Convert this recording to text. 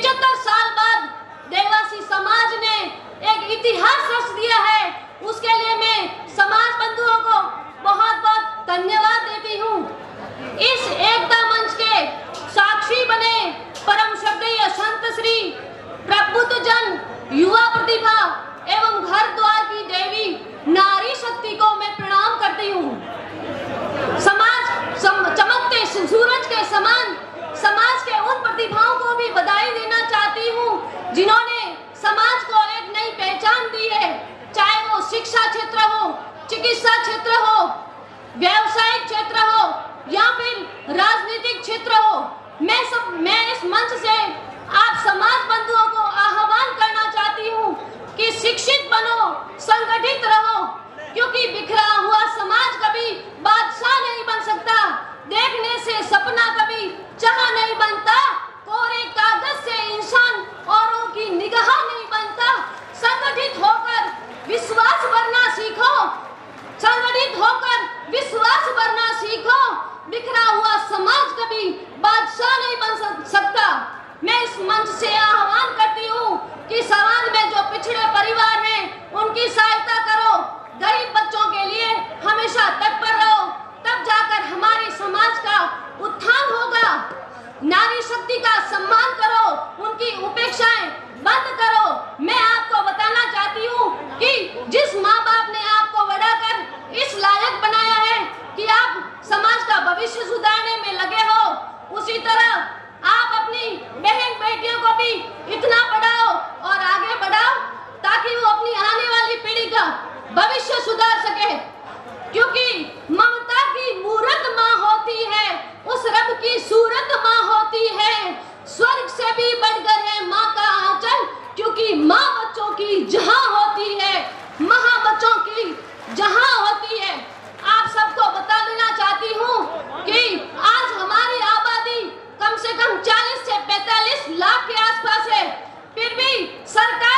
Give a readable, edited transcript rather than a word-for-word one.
75 साल बाद देवासी समाज ने एक इतिहास रच दिया है। उसके लिए मैं समाज बंधुओं को बहुत बहुत धन्यवाद देती हूँ। इस एकता मंच के साक्षी बने परम श्रद्धेय संत श्री प्रबुद्ध जन, युवा प्रतिभा एवं घर द्वार की देवी नारी शक्ति को मैं प्रणाम करती हूँ। चमकते सूरज के समान समाज के उन प्रतिभाओं को भी बधाई देना चाहती हूँ जिन्होंने समाज को एक नई पहचान दी है, चाहे वो शिक्षा क्षेत्र हो, चिकित्सा क्षेत्र हो, व्यवसायिक क्षेत्र हो या फिर राजनीतिक क्षेत्र हो। मैं इस मंच से आप समाज बंधुओं को आह्वान करना चाहती हूँ कि शिक्षित बनो, संगठित रहो, क्योंकि बिखरा हुआ समाज कभी बादशाह नहीं बन सकता। देखने से सपना कभी चाह नहीं बनता। कोरे कागज से इंसान औरों की निगाह नहीं बनता। संगठित होकर विश्वास भरना सीखो, संगठित होकर विश्वास भरना सीखो। बिखरा हुआ समाज कभी बादशाह नहीं बन सकता। मैं इस मंच से आह्वान करती हूँ कि समाज में जो पिछड़े परिवार हैं उनकी सहायता करो, गरीब बच्चों के लिए हमेशा तत्पर रहो, तब जाकर हमारे समाज का उत्थान होगा। नारी शक्ति का सम्मान करो, उनकी उपेक्षाएं बंद करो। मैं आपको बताना चाहती हूँ कि जिस माँ बाप ने आपको बढ़ाकर इस लायक बनाया है कि आप समाज का भविष्य सुधारने में लगे हो, उसी तरह आप अपनी बहन बेटियों को भी इतना पढ़ाओ और आगे बढ़ाओ ताकि वो अपनी आने वाली पीढ़ी का भविष्य सुधार सके। क्योंकि ममता की मूरत माँ होती है, उस रब की सूरत माँ होती है। स्वर्ग से भी बढ़कर है माँ का आंचल, क्योंकि माँ बच्चों की जहाँ होती है, माँ बच्चों की जहाँ होती है। आप सबको बता देना चाहती हूँ कि आज हमारी आबादी कम से कम 40 से 45 लाख के आसपास है, फिर भी सरकार